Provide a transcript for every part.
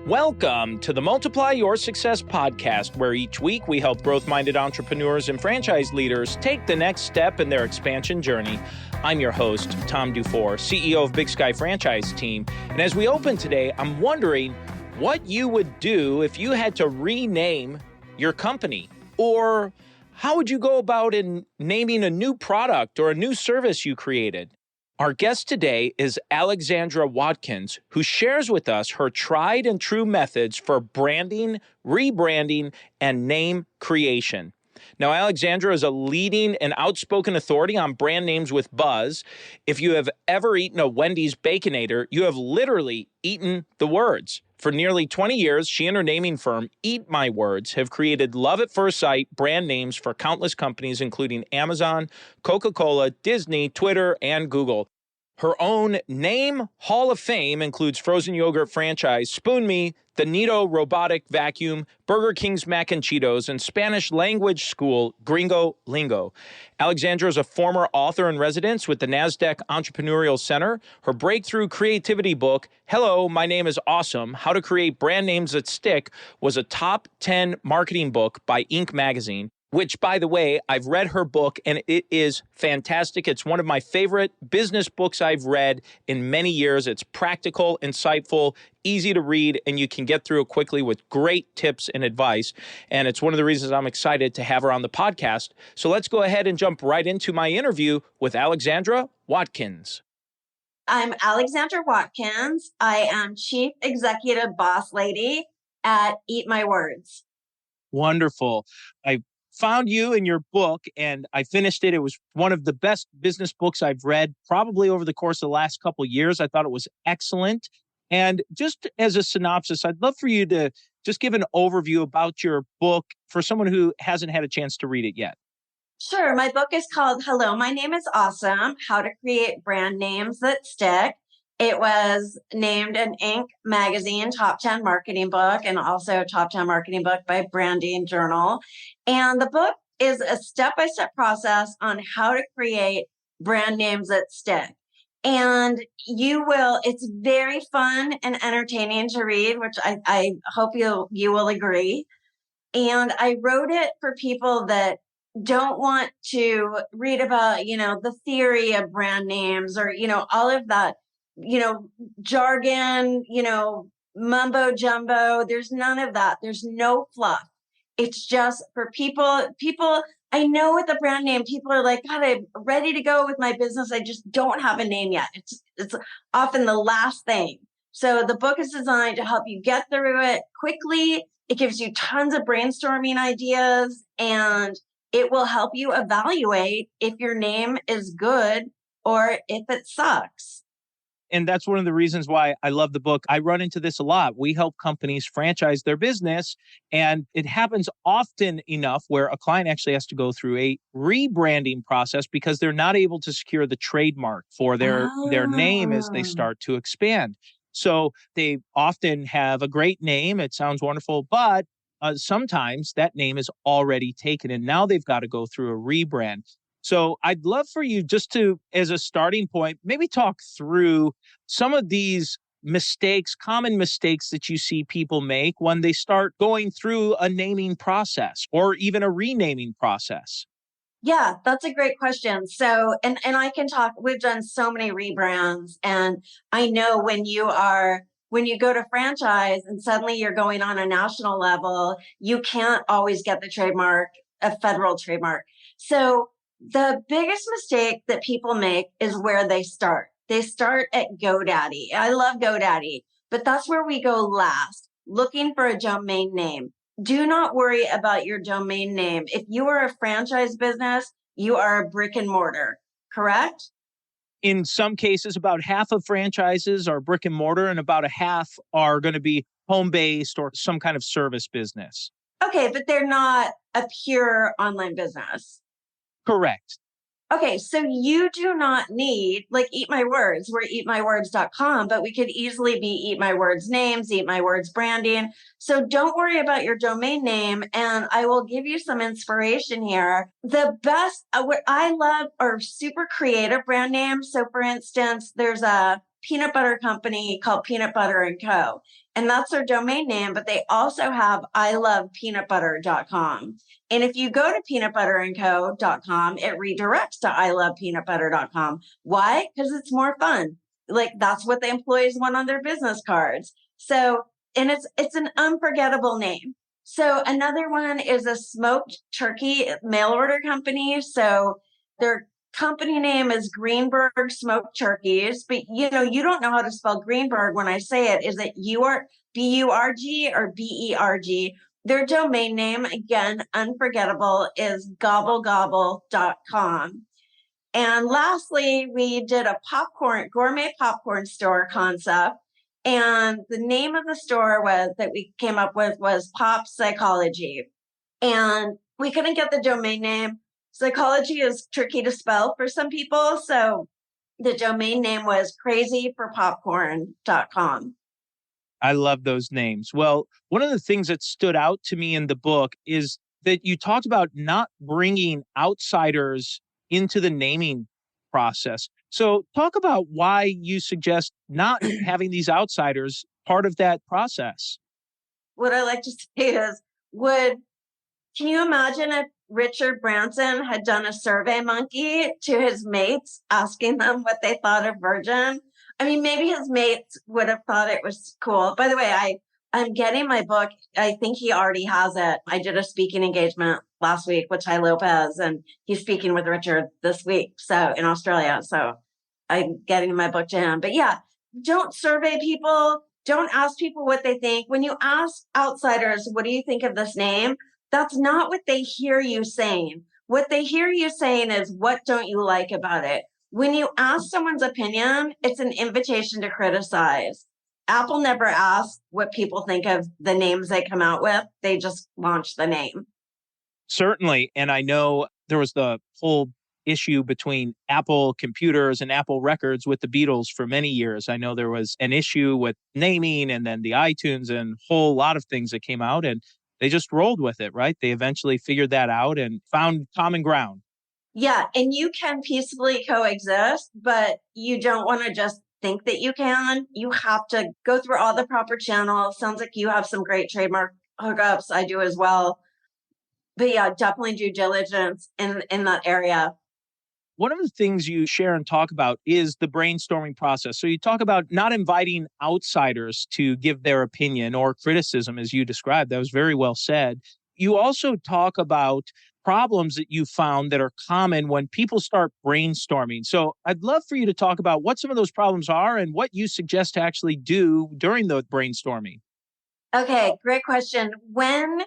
Welcome to the Multiply Your Success podcast, where each week we help growth-minded entrepreneurs and franchise leaders take the next step in their expansion journey. I'm your host, Tom Dufour, CEO of Big Sky Franchise Team. And as we open today, I'm wondering what you would do if you had to rename your company, or how would you go about in naming a new product or a new service you created? Our guest today is Alexandra Watkins, who shares with us her tried and true methods for branding, rebranding, and name creation. Now, Alexandra is a leading and outspoken authority on brand names with buzz. If you have ever eaten a Wendy's Baconator, you have literally eaten the words. For nearly 20 years, she and her naming firm, Eat My Words, have created love at first sight brand names for countless companies, including Amazon, Coca-Cola, Disney, Twitter, and Google. Her own name Hall of Fame includes frozen yogurt franchise Spoon Me, the Nito robotic vacuum, Burger King's mac and Cheetos, and Spanish language school Gringo Lingo. Alexandra is a former author in residence with the Nasdaq Entrepreneurial Center. Her breakthrough creativity book, Hello, My Name is Awesome, How to Create Brand Names That Stick, was a top 10 marketing book by Inc. magazine, which, by the way, I've read her book, and it is fantastic. It's one of my favorite business books I've read in many years. It's practical, insightful, easy to read, and you can get through it quickly with great tips and advice. And it's one of the reasons I'm excited to have her on the podcast. So let's go ahead and jump right into my interview with Alexandra Watkins. I'm Alexandra Watkins. I am Chief Executive Boss Lady at Eat My Words. Wonderful. I found you in your book and I finished it. It was one of the best business books I've read probably over the course of the last couple of years. I thought it was excellent. And just as a synopsis, I'd love for you to just give an overview about your book for someone who hasn't had a chance to read it yet. Sure. My book is called Hello, My Name is Awesome, How to Create Brand Names That Stick. It was named an Inc. magazine top 10 marketing book and also top 10 marketing book by Branding Journal. And the book is a step-by-step process on how to create brand names that stick. And it's very fun and entertaining to read, which I hope you will agree. And I wrote it for people that don't want to read about, the theory of brand names or, all of that, jargon, mumbo jumbo. There's none of that. There's no fluff. It's just for people, I know with the brand name, people are like, God, I'm ready to go with my business. I just don't have a name yet. It's often the last thing. So the book is designed to help you get through it quickly. It gives you tons of brainstorming ideas, and it will help you evaluate if your name is good or if it sucks. And that's one of the reasons why I love the book. I run into this a lot. We help companies franchise their business, and it happens often enough where a client actually has to go through a rebranding process because they're not able to secure the trademark for their name as they start to expand. So they often have a great name. It sounds wonderful, but sometimes that name is already taken, and now they've got to go through a rebrand. So I'd love for you just to, as a starting point, maybe talk through some of these mistakes, common mistakes that you see people make when they start going through a naming process or even a renaming process. Yeah, that's a great question. So, and I can talk, we've done so many rebrands, and I know when you go to franchise and suddenly you're going on a national level, you can't always get the trademark, a federal trademark. So the biggest mistake that people make is where they start. They start at GoDaddy. I love GoDaddy, but that's where we go last, looking for a domain name. Do not worry about your domain name. If you are a franchise business, you are a brick and mortar, correct? In some cases, about half of franchises are brick and mortar and about a half are going to be home-based or some kind of service business. Okay, but they're not a pure online business. Correct. Okay, so you do not need, like Eat My Words, we're eatmywords.com, but we could easily be Eat My Words names, Eat My Words branding. So don't worry about your domain name, and I will give you some inspiration here. The best, what I love are super creative brand names. So for instance, there's a peanut butter company called Peanut Butter and Co. And that's their domain name, but they also have ilovepeanutbutter.com. And if you go to peanutbutterandco.com, it redirects to ilovepeanutbutter.com. Why? Because it's more fun. Like that's what the employees want on their business cards. So, and it's an unforgettable name. So another one is a smoked turkey mail order company. So their company name is Greenberg Smoked Turkeys, but you don't know how to spell Greenberg when I say it. Is it B-U-R-G or B-E-R-G? Their domain name, again, unforgettable, is gobblegobble.com. And lastly, we did a gourmet popcorn store concept. And the name of the store that we came up with was Pop Psychology. And we couldn't get the domain name. Psychology is tricky to spell for some people. So the domain name was crazyforpopcorn.com. I love those names. Well, one of the things that stood out to me in the book is that you talked about not bringing outsiders into the naming process. So talk about why you suggest not having these outsiders part of that process. What I like to say is, can you imagine if Richard Branson had done a Survey Monkey to his mates, asking them what they thought of Virgin? I mean, maybe his mates would have thought it was cool. By the way, I'm getting my book. I think he already has it. I did a speaking engagement last week with Ty Lopez, and he's speaking with Richard this week. So in Australia. So I'm getting my book to him. But yeah, don't survey people. Don't ask people what they think. When you ask outsiders, what do you think of this name? That's not what they hear you saying. What they hear you saying is, what don't you like about it? When you ask someone's opinion, it's an invitation to criticize. Apple never asks what people think of the names they come out with. They just launch the name. Certainly. And I know there was the whole issue between Apple computers and Apple records with the Beatles for many years. I know there was an issue with naming and then the iTunes and a whole lot of things that came out, and they just rolled with it, right? They eventually figured that out and found common ground. Yeah. And you can peacefully coexist, but you don't want to just think that you can. You have to go through all the proper channels. Sounds like you have some great trademark hookups. I do as well. But yeah, definitely due diligence in that area. One of the things you share and talk about is the brainstorming process. So you talk about not inviting outsiders to give their opinion or criticism, as you described. That was very well said. You also talk about problems that you found that are common when people start brainstorming. So I'd love for you to talk about what some of those problems are and what you suggest to actually do during the brainstorming. Okay, great question. When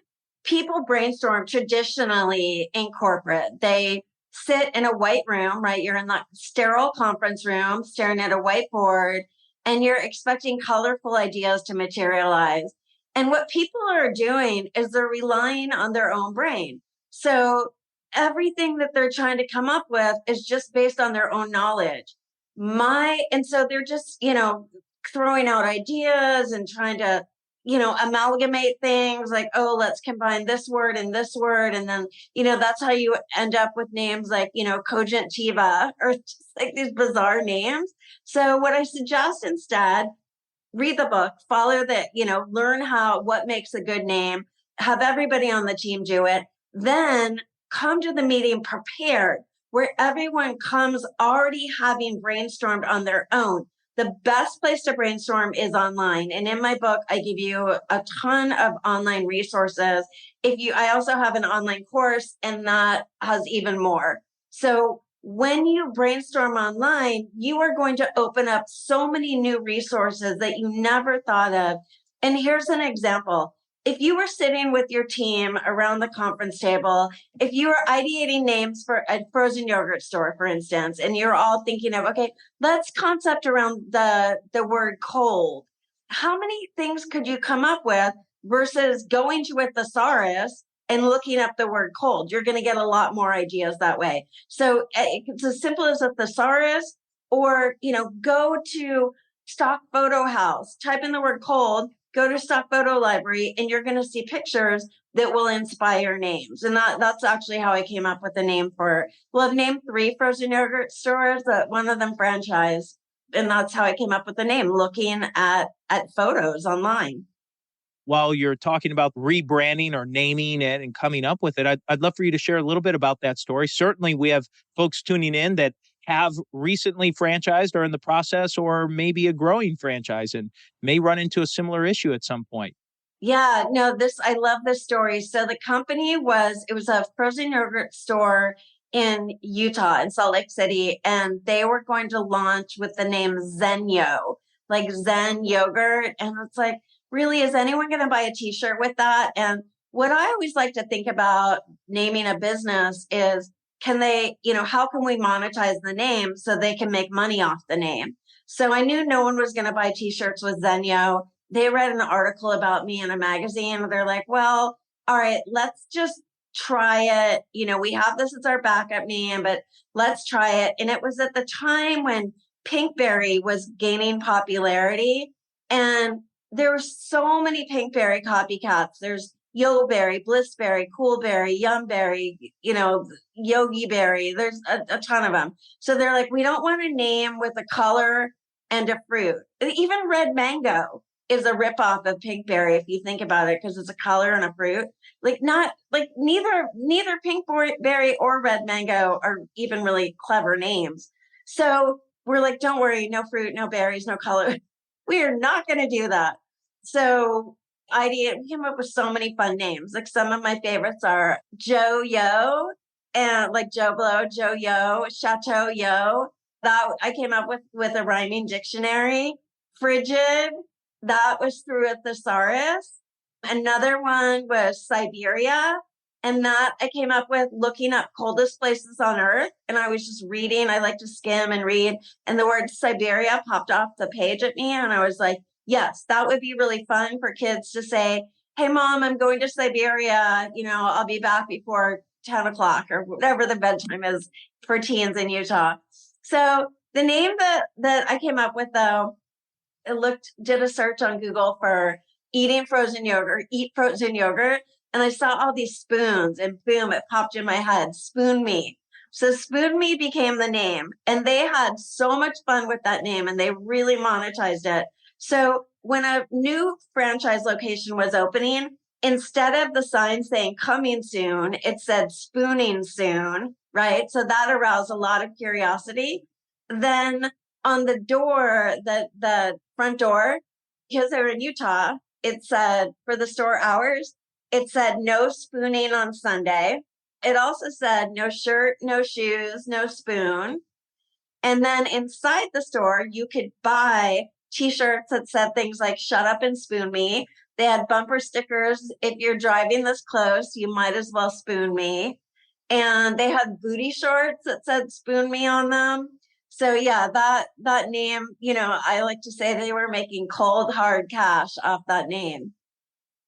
people brainstorm traditionally in corporate, they sit in a white room, right? You're in that sterile conference room staring at a whiteboard, and you're expecting colorful ideas to materialize. And what people are doing is they're relying on their own brain. So everything that they're trying to come up with is just based on their own knowledge. And so they're just, throwing out ideas and trying to, amalgamate things like, oh, let's combine this word and this word. And then, that's how you end up with names like, Cogentiva, or just like these bizarre names. So what I suggest instead, read the book, follow learn what makes a good name, have everybody on the team do it, then come to the meeting prepared, where everyone comes already having brainstormed on their own. The best place to brainstorm is online. And in my book, I give you a ton of online resources. I also have an online course, and that has even more. So when you brainstorm online, you are going to open up so many new resources that you never thought of. And here's an example. If you were sitting with your team around the conference table, if you were ideating names for a frozen yogurt store, for instance, and you're all thinking of, okay, let's concept around the word cold. How many things could you come up with versus going to a thesaurus and looking up the word cold? You're going to get a lot more ideas that way. So it's as simple as a thesaurus, or, go to Stock Photo House, type in the word cold, go to Stock Photo Library, and you're going to see pictures that will inspire names. And that's actually how I came up with the name I've named 3 frozen yogurt stores, one of them franchise. And that's how I came up with the name, looking at photos online. While you're talking about rebranding or naming it and coming up with it, I'd love for you to share a little bit about that story. Certainly, we have folks tuning in that have recently franchised or in the process, or maybe a growing franchise and may run into a similar issue at some point. Yeah, no, I love this story. So the company it was a frozen yogurt store in Utah, in Salt Lake City, and they were going to launch with the name Zenyo, like Zen yogurt. And it's like, really, is anyone going to buy a t-shirt with that? And what I always like to think about naming a business is, how can we monetize the name so they can make money off the name? So I knew no one was going to buy t-shirts with Zenyo. They read an article about me in a magazine. They're like, well, all right, let's just try it. We have this as our backup name, but let's try it. And it was at the time when Pinkberry was gaining popularity, and there were so many Pinkberry copycats. There's Yoberry, Blissberry, Coolberry, Yumberry, Yogi Berry. There's a ton of them. So they're like, we don't want a name with a color and a fruit. Even red mango is a ripoff of Pinkberry if you think about it, because it's a color and a fruit. Neither Pinkberry or red mango are even really clever names. So we're like, don't worry, no fruit, no berries, no color. We are not going to do that. So we came up with so many fun names. Like, some of my favorites are Joe Yo, and like Joe Blow, Joe Yo, Chateau Yo. That I came up with a rhyming dictionary. Frigid, that was through a thesaurus. Another one was Siberia. And that I came up with looking up coldest places on earth. And I was just reading. I like to skim and read. And the word Siberia popped off the page at me. And I was like, yes, that would be really fun for kids to say, hey, Mom, I'm going to Siberia. I'll be back before 10 o'clock or whatever the bedtime is for teens in Utah. So the name that I came up with, though, did a search on Google for eat frozen yogurt. And I saw all these spoons, and boom, it popped in my head, Spoon Me. So Spoon Me became the name, and they had so much fun with that name, and they really monetized it. So when a new franchise location was opening, instead of the sign saying coming soon, it said spooning soon, right? So that aroused a lot of curiosity. Then on the door, the front door, because they were in Utah, it said, for the store hours, it said no spooning on Sunday. It also said no shirt, no shoes, no spoon. And then inside the store, you could buy t-shirts that said things like shut up and spoon me. They had bumper stickers. If you're driving this close, you might as well spoon me. And they had booty shorts that said spoon me on them. So yeah, that name, I like to say they were making cold, hard cash off that name.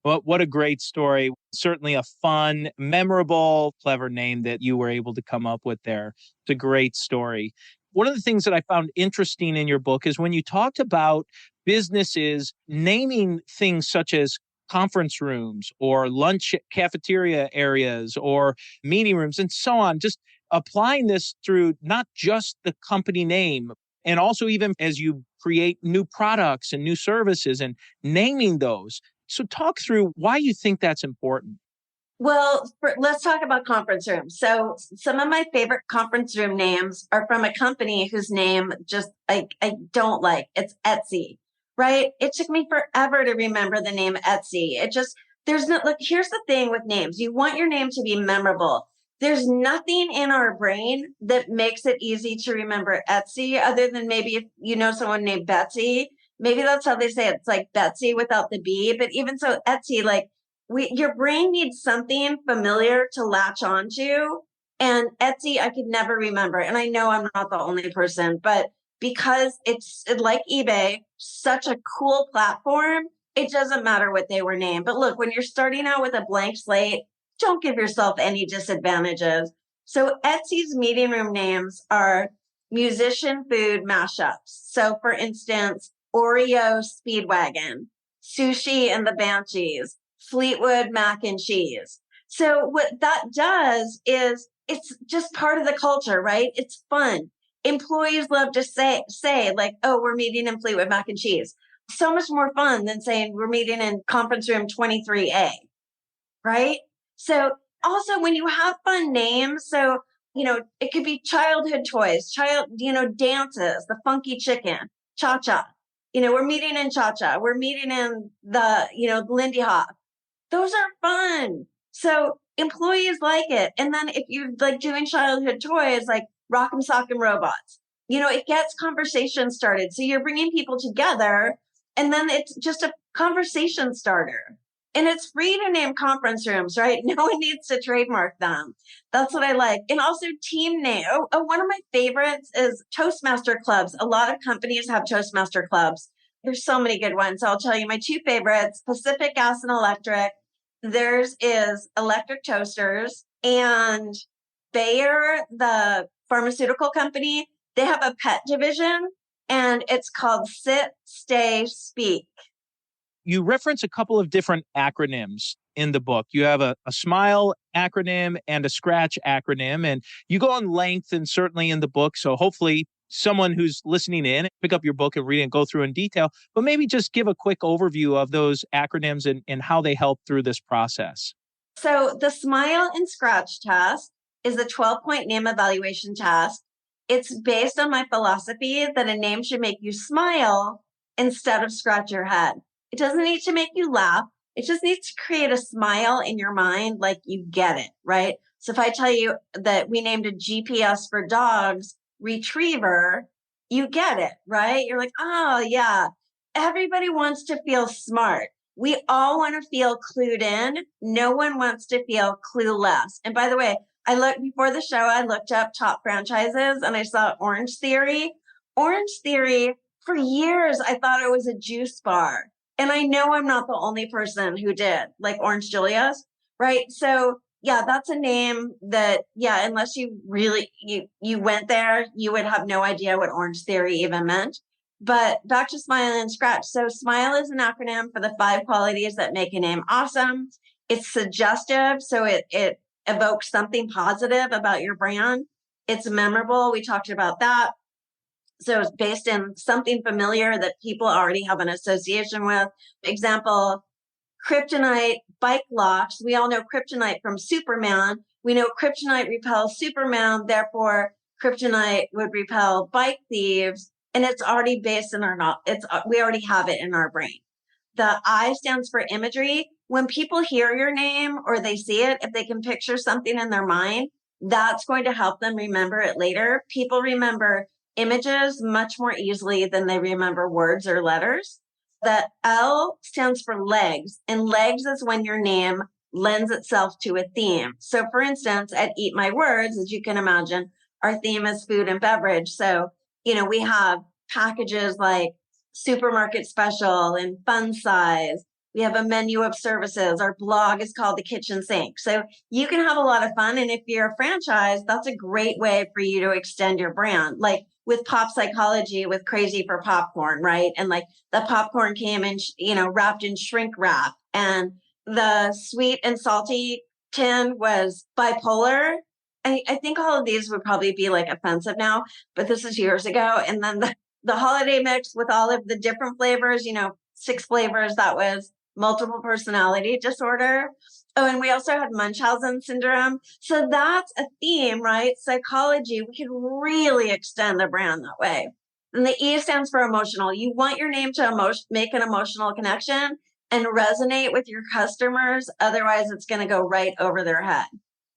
Well, what a great story. Certainly a fun, memorable, clever name that you were able to come up with there. It's a great story. One of the things that I found interesting in your book is when you talked about businesses naming things such as conference rooms or lunch cafeteria areas or meeting rooms and so on, just applying this through not just the company name, and also even as you create new products and new services and naming those. So talk through why you think that's important. Well, let's talk about conference rooms. So some of my favorite conference room names are from a company whose name just I don't like. It's Etsy, right? It took me forever to remember the name Etsy. Here's the thing with names. You want your name to be memorable. There's nothing in our brain that makes it easy to remember Etsy, other than maybe if you know someone named Betsy. Maybe that's how they say it. It's like Betsy without the B. But even so, Etsy, your brain needs something familiar to latch onto. And Etsy, I could never remember. And I know I'm not the only person, but because it's like eBay, such a cool platform, it doesn't matter what they were named. But look, when you're starting out with a blank slate, don't give yourself any disadvantages. So Etsy's meeting room names are musician food mashups. So for instance, Oreo Speedwagon, Sushi and the Banshees, Fleetwood Mac and Cheese. So what that does is it's just part of the culture, right? It's fun. employees love to say like, oh, we're meeting in Fleetwood Mac and Cheese. So much more fun than saying we're meeting in conference room 23A, right? So also when you have fun names, so, it could be childhood toys, dances, the funky chicken, cha-cha. We're meeting in cha-cha. We're meeting in the Lindy Hop. Those are fun. So employees like it. And then if you like doing childhood toys, like Rock'em Sock'em Robots, it gets conversation started. So you're bringing people together and then it's just a conversation starter. And it's free to name conference rooms, right? No one needs to trademark them. That's what I like. And also team name. One of my favorites is Toastmaster clubs. A lot of companies have Toastmaster clubs. There's so many good ones. I'll tell you my two favorites, Pacific Gas and Electric. Theirs is Electric Toasters, and Bayer, the pharmaceutical company, they have a pet division and it's called Sit, Stay, Speak. You reference a couple of different acronyms in the book. You have a SMILE acronym and a SCRATCH acronym, and you go on length and certainly in the book. So hopefully someone who's listening in, pick up your book and read it and go through in detail, but maybe just give a quick overview of those acronyms and how they help through this process. So the SMILE and SCRATCH test is a 12-point name evaluation test. It's based on my philosophy that a name should make you smile instead of scratch your head. It doesn't need to make you laugh. It just needs to create a smile in your mind, like you get it, right? So if I tell you that we named a GPS for dogs Retriever, you get it, right? You're like, oh yeah, everybody wants to feel smart. We all want to feel clued in. No one wants to feel clueless. And by the way, before the show, I looked up top franchises and I saw Orange Theory. Orange Theory, for years, I thought it was a juice bar. And I know I'm not the only person who did, like Orange Julius, right? So yeah, that's a name that, unless you really, you went there, you would have no idea what Orange Theory even meant. But back to SMILE and SCRATCH. So SMILE is an acronym for the 5 qualities that make a name awesome. It's suggestive, so it evokes something positive about your brand. It's memorable. We talked about that. So it's based in something familiar that people already have an association with. Example, kryptonite bike locks. We all know kryptonite from Superman. We know kryptonite repels Superman. Therefore, kryptonite would repel bike thieves. And it's already based in we already have it in our brain. The I stands for imagery. When people hear your name or they see it, if they can picture something in their mind, that's going to help them remember it later. People remember images much more easily than they remember words or letters. The L stands for legs, and legs is when your name lends itself to a theme. So for instance, at Eat My Words, as you can imagine, our theme is food and beverage. So, we have packages like supermarket special and fun size. We have a menu of services. Our blog is called The Kitchen Sink. So you can have a lot of fun. And if you're a franchise, that's a great way for you to extend your brand. Like with Pop Psychology, with Crazy for Popcorn, right? And like the popcorn came in, wrapped in shrink wrap. And the sweet and salty tin was bipolar. I think all of these would probably be like offensive now, but this is years ago. And then the holiday mix with all of the different flavors, 6 flavors, that was multiple personality disorder. Oh, and we also had Munchausen syndrome. So that's a theme, right? Psychology, we can really extend the brand that way. And the E stands for emotional. You want your name to make an emotional connection and resonate with your customers. Otherwise, it's going to go right over their head.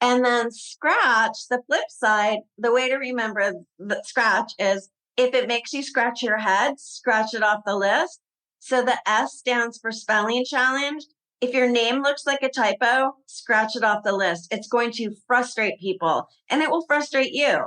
And then SCRATCH, the flip side, the way to remember that SCRATCH is if it makes you scratch your head, scratch it off the list. So the S stands for spelling challenge. If your name looks like a typo, scratch it off the list. It's going to frustrate people and it will frustrate you.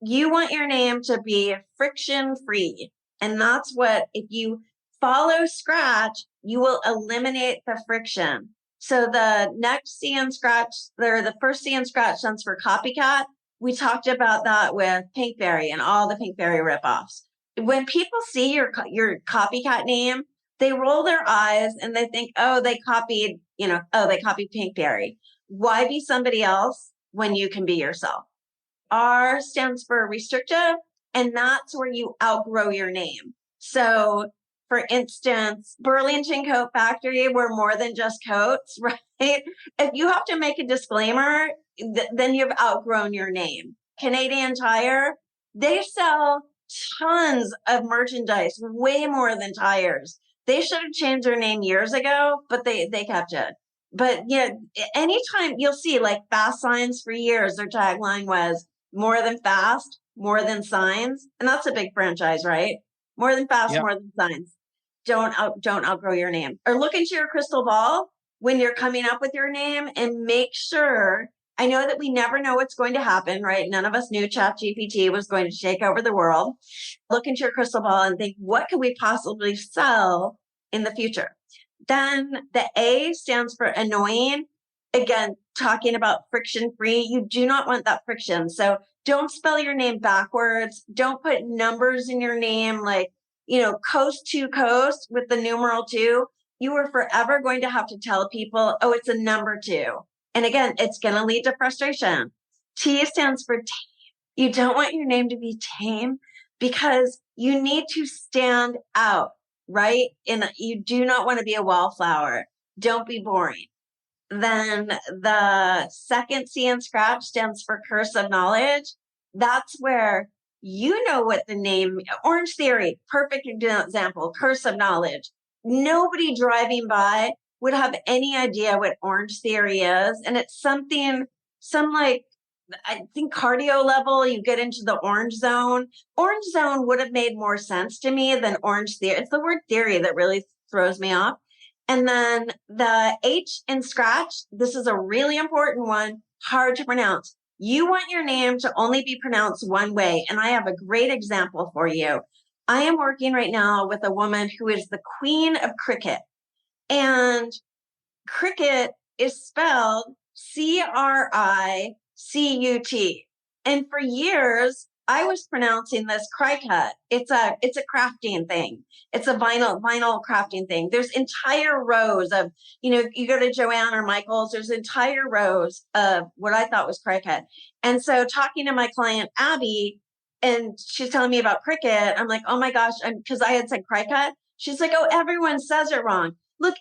You want your name to be friction free. And that's what, if you follow SCRATCH, you will eliminate the friction. So the next C in SCRATCH, the first C in SCRATCH stands for copycat. We talked about that with Pinkberry and all the Pinkberry ripoffs. When people see your copycat name, they roll their eyes and they think, oh, they copied Pinkberry. Why be somebody else when you can be yourself? R stands for restrictive. And that's where you outgrow your name. So for instance, Burlington Coat Factory, we're more than just coats, right? If you have to make a disclaimer, then you've outgrown your name. Canadian Tire, they sell tons of merchandise, way more than tires. They should have changed their name years ago, but they kept it. But yeah, anytime you'll see like fast signs for years, their tagline was more than fast, more than signs. And that's a big franchise, right? More than fast, Yep. more than signs. Don't outgrow your name. Or look into your crystal ball when you're coming up with your name and make sure. I know that we never know what's going to happen, right? None of us knew ChatGPT was going to take over the world. Look into your crystal ball and think, what could we possibly sell in the future? Then the A stands for annoying. Again, talking about friction free. You do not want that friction. So don't spell your name backwards. Don't put numbers in your name like, coast to coast with the numeral 2. You are forever going to have to tell people, oh, it's a number 2. And again, it's going to lead to frustration. T stands for tame. You don't want your name to be tame because you need to stand out, right? And you do not want to be a wallflower. Don't be boring. Then the second C in Scratch stands for curse of knowledge. That's where you know what the name, Orange Theory, perfect example, curse of knowledge. Nobody driving by would have any idea what Orange Theory is. And it's something, I think cardio level, you get into the orange zone. Orange zone would have made more sense to me than Orange Theory. It's the word theory that really throws me off. And then the H in Scratch, this is a really important one, hard to pronounce. You want your name to only be pronounced one way. And I have a great example for you. I am working right now with a woman who is the queen of cricket. And cricket is spelled CRICUT. And for years, I was pronouncing this cricut. It's a crafting thing. It's a vinyl crafting thing. There's entire rows of, you go to Joanne or Michael's, there's entire rows of what I thought was cricut. And so talking to my client, Abby, and she's telling me about cricket, I'm like, oh my gosh, because I had said cricut. She's like, oh, everyone says it wrong. Look,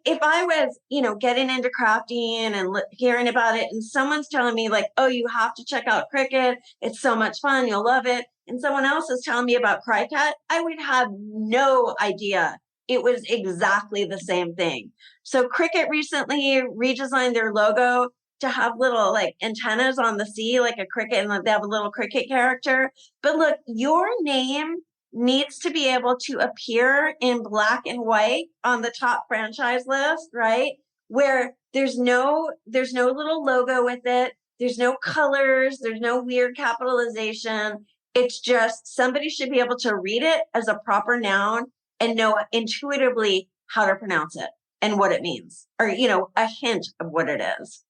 if I was, getting into crafting and hearing about it and someone's telling me like, oh, you have to check out cricket. It's so much fun. You'll love it. And someone else is telling me about cricut, I would have no idea. It was exactly the same thing. So Cricut recently redesigned their logo to have little like antennas on the C, like a cricket, and they have a little cricket character. But look, your name needs to be able to appear in black and white on the top franchise list, right? Where there's no little logo with it. There's no colors. There's no weird capitalization. It's just somebody should be able to read it as a proper noun and know intuitively how to pronounce it and what it means, or, a hint of what it is.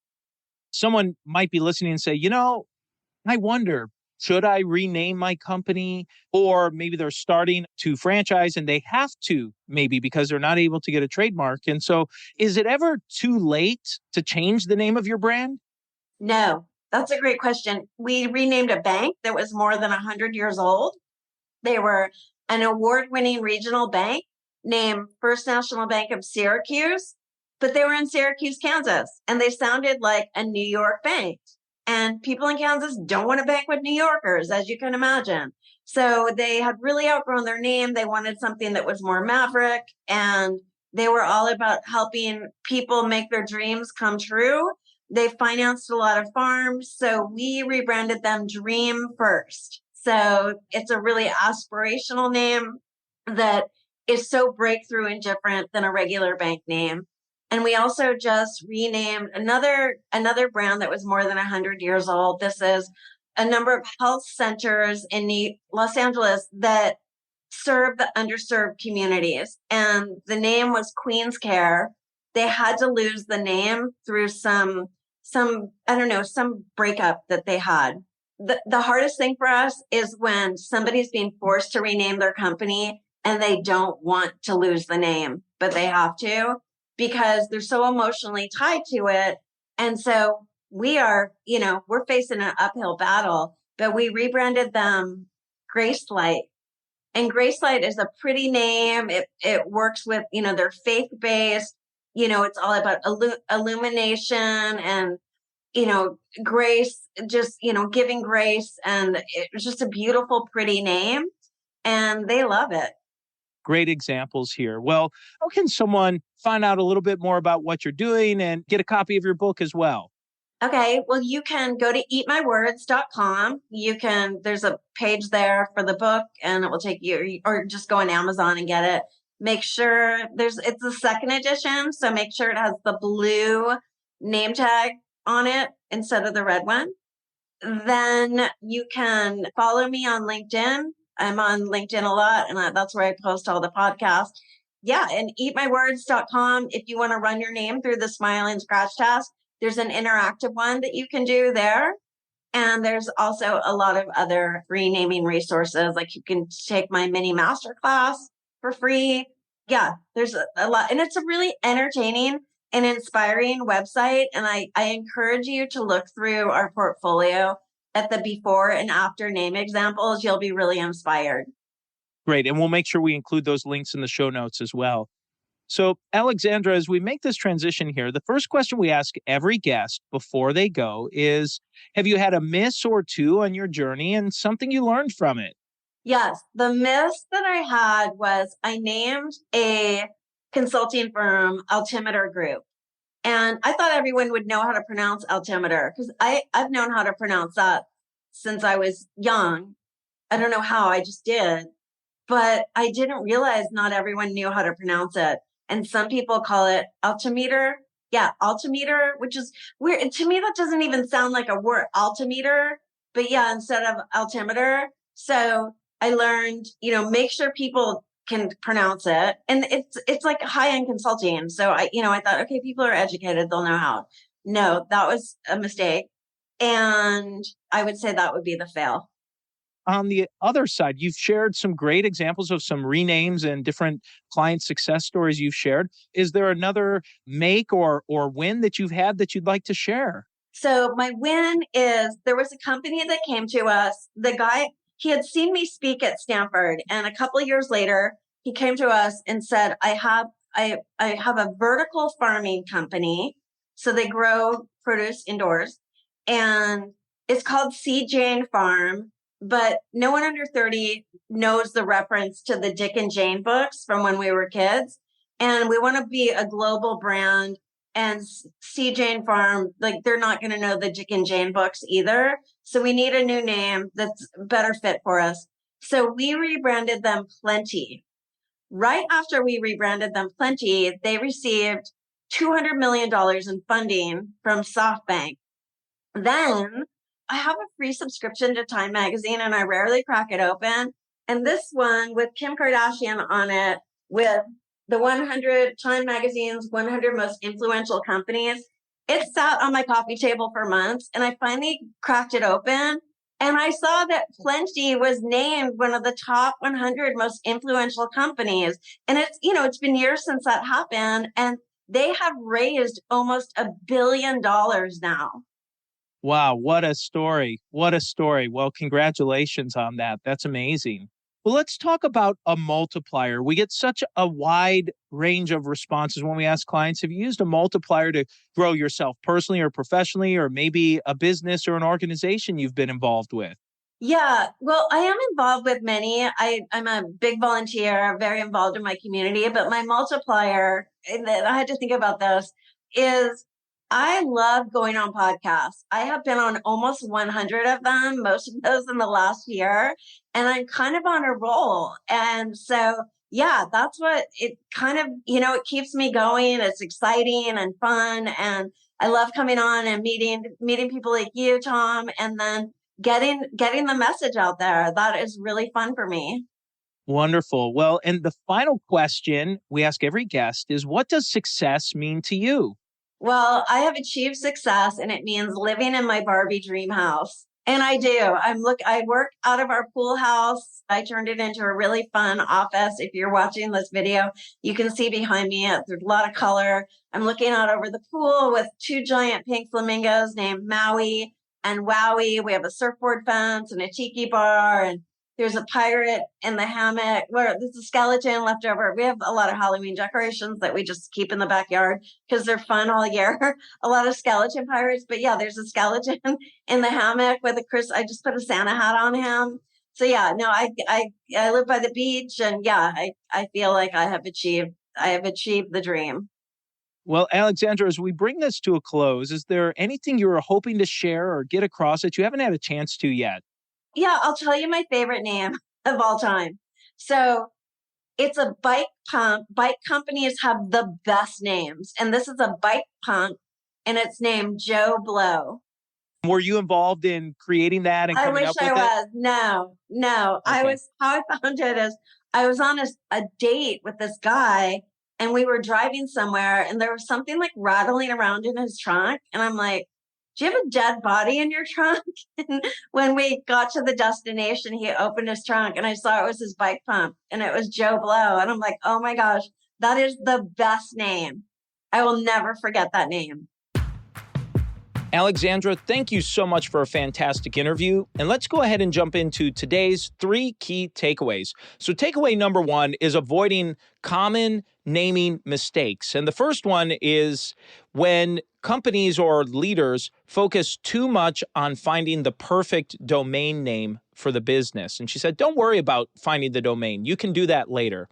Someone might be listening and say, I wonder, should I rename my company? Or maybe they're starting to franchise and they have to, maybe because they're not able to get a trademark. And so is it ever too late to change the name of your brand? No, that's a great question. We renamed a bank that was more than 100 years old. They were an award-winning regional bank named First National Bank of Syracuse, but they were in Syracuse, Kansas, and they sounded like a New York bank. And people in Kansas don't want to bank with New Yorkers, as you can imagine. So they had really outgrown their name. They wanted something that was more maverick, and they were all about helping people make their dreams come true. They financed a lot of farms, so we rebranded them Dream First. So it's a really aspirational name that is so breakthrough and different than a regular bank name. And we also just renamed another brand that was more than 100 years old. This is a number of health centers in Los Angeles that serve the underserved communities. And the name was Queen's Care. They had to lose the name through some breakup that they had. The hardest thing for us is when somebody's being forced to rename their company and they don't want to lose the name, but they have to, because they're so emotionally tied to it. And so we are, we're facing an uphill battle, but we rebranded them Grace Light. And Grace Light is a pretty name. It works with, they're faith-based. It's all about illumination and, grace, just, giving grace. And it's just a beautiful, pretty name. And they love it. Great examples here. Well, how can someone find out a little bit more about what you're doing and get a copy of your book as well? Okay, well, you can go to eatmywords.com. There's a page there for the book and it will take you, or just go on Amazon and get it. Make sure it's the second edition. So make sure it has the blue name tag on it instead of the red one. Then you can follow me on LinkedIn. I'm on LinkedIn a lot, and that's where I post all the podcasts. Yeah, and eatmywords.com. If you want to run your name through the Smile and Scratch test, there's an interactive one that you can do there. And there's also a lot of other free naming resources. Like you can take my mini masterclass for free. Yeah, there's a lot. And it's a really entertaining and inspiring website. And I encourage you to look through our portfolio at the before and after name examples. You'll be really inspired. Great. And we'll make sure we include those links in the show notes as well. So, Alexandra, as we make this transition here, the first question we ask every guest before they go is, have you had a miss or two on your journey and something you learned from it? Yes. The miss that I had was I named a consulting firm Altimeter Group. And I thought everyone would know how to pronounce altimeter because I've known how to pronounce that since I was young. I don't know how, I just did. But I didn't realize not everyone knew how to pronounce it. And some people call it altimeter. Yeah, altimeter, which is weird. And to me, that doesn't even sound like a word, altimeter. But yeah, instead of altimeter. So I learned, make sure people can pronounce it. And it's like high-end consulting. So I thought, okay, people are educated. They'll know how. No, that was a mistake. And I would say that would be the fail. On the other side, you've shared some great examples of some renames and different client success stories you've shared. Is there another make or win that you've had that you'd like to share? So my win is there was a company that came to us. The guy, he had seen me speak at Stanford, and a couple of years later, he came to us and said, I have a vertical farming company. So they grow produce indoors, and it's called C. Jane Farm. But no one under 30 knows the reference to the Dick and Jane books from when we were kids. And we want to be a global brand. And C. Jane Farm, like they're not going to know the Dick and Jane books either. So we need a new name that's better fit for us. So we rebranded them Plenty. Right after we rebranded them Plenty, they received $200 million in funding from SoftBank. Then I have a free subscription to Time Magazine and I rarely crack it open. And this one with Kim Kardashian on it, with the 100 Time Magazine's 100 most influential companies, it sat on my coffee table for months. And I finally cracked it open. And I saw that Plenty was named one of the top 100 most influential companies. And it's been years since that happened. And they have raised almost $1 billion now. Wow, what a story. What a story. Well, congratulations on that. That's amazing. Well, let's talk about a multiplier. We get such a wide range of responses when we ask clients, have you used a multiplier to grow yourself personally or professionally, or maybe a business or an organization you've been involved with? Yeah, well, I am involved with many. I'm a big volunteer, very involved in my community, but my multiplier, and I had to think about this, is I love going on podcasts. I have been on almost 100 of them, most of those in the last year, and I'm kind of on a roll. And so, yeah, that's what it kind of, it keeps me going. It's exciting and fun. And I love coming on and meeting people like you, Tom, and then getting the message out there. That is really fun for me. Wonderful. Well, and the final question we ask every guest is, what does success mean to you? Well, I have achieved success and it means living in my Barbie Dream House. And I do. I work out of our pool house. I turned it into a really fun office. If you're watching this video, you can see behind me, there's a lot of color. I'm looking out over the pool with two giant pink flamingos named Maui and Wowie. We have a surfboard fence and a tiki bar, and There's a pirate in the hammock. Where there's a skeleton left over. We have a lot of Halloween decorations that we just keep in the backyard because they're fun all year. A lot of skeleton pirates. But yeah, there's a skeleton in the hammock with I just put a Santa hat on him. So yeah, no, I live by the beach, and yeah, I feel like I have achieved the dream. Well, Alexandra, as we bring this to a close, is there anything you were hoping to share or get across that you haven't had a chance to yet? Yeah, I'll tell you my favorite name of all time. So it's a bike pump. Bike companies have the best names. And this is a bike pump, and it's named Joe Blow. Were you involved in creating that and coming up with it? I wish I was. No. Okay. How I found it is I was on a date with this guy, and we were driving somewhere, and there was something like rattling around in his trunk. And I'm like, do you have a dead body in your trunk? And when we got to the destination, he opened his trunk, and I saw it was his bike pump, and it was Joe Blow. And I'm like, oh my gosh, that is the best name. I will never forget that name. Alexandra, thank you so much for a fantastic interview. And let's go ahead and jump into today's 3 key takeaways. So takeaway number 1 is avoiding common naming mistakes. And the first one is when companies or leaders focus too much on finding the perfect domain name for the business. And she said, don't worry about finding the domain. You can do that later.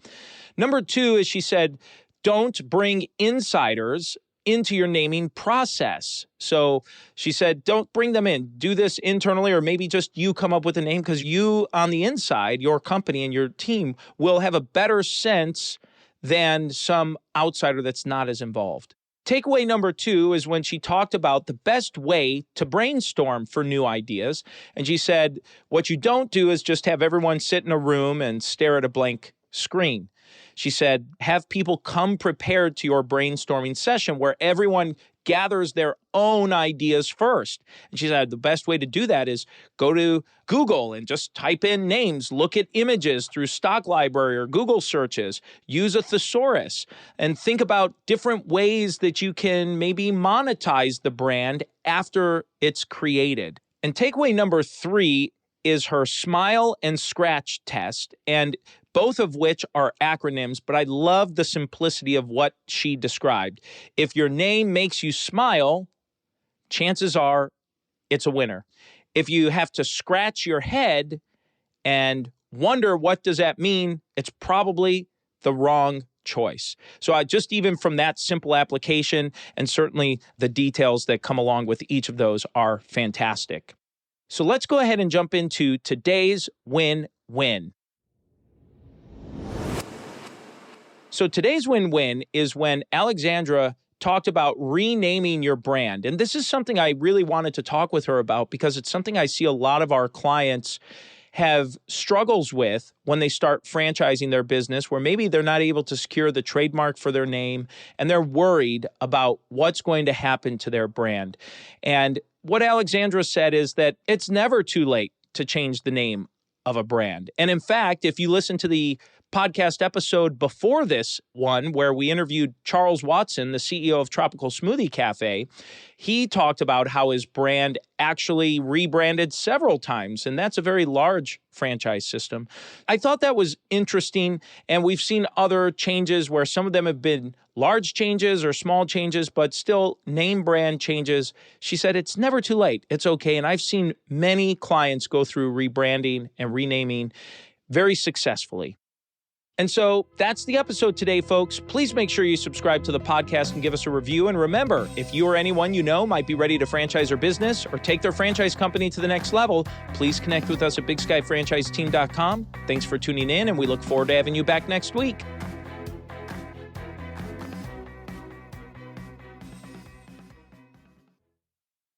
Number 2 is she said, don't bring insiders into your naming process. So she said, don't bring them in. Do this internally, or maybe just you come up with a name, because you on the inside, your company and your team will have a better sense than some outsider that's not as involved. Takeaway number 2 is when she talked about the best way to brainstorm for new ideas. And she said, what you don't do is just have everyone sit in a room and stare at a blank screen. She said, have people come prepared to your brainstorming session where everyone gathers their own ideas first. And she said, the best way to do that is go to Google and just type in names, look at images through Stock Library or Google searches, use a thesaurus, and think about different ways that you can maybe monetize the brand after it's created. And takeaway number 3 is her smile and scratch test, and both of which are acronyms, but I love the simplicity of what she described. If your name makes you smile, chances are it's a winner. If you have to scratch your head and wonder what does that mean, it's probably the wrong choice. So I just even from that simple application, and certainly the details that come along with each of those are fantastic. So let's go ahead and jump into today's win-win. So today's win-win is when Alexandra talked about renaming your brand. And this is something I really wanted to talk with her about because it's something I see a lot of our clients have struggles with when they start franchising their business, where maybe they're not able to secure the trademark for their name and they're worried about what's going to happen to their brand. And what Alexandra said is that it's never too late to change the name of a brand. And in fact, if you listen to the podcast episode before this one, where we interviewed Charles Watson, the CEO of Tropical Smoothie Cafe, he talked about how his brand actually rebranded several times, and that's a very large franchise system. I thought that was interesting, and we've seen other changes where some of them have been large changes or small changes, but still name brand changes. She said it's never too late. It's okay, and I've seen many clients go through rebranding and renaming very successfully. And so that's the episode today, folks. Please make sure you subscribe to the podcast and give us a review. And remember, if you or anyone you know might be ready to franchise their business or take their franchise company to the next level, please connect with us at bigskyfranchiseteam.com. Thanks for tuning in, and we look forward to having you back next week.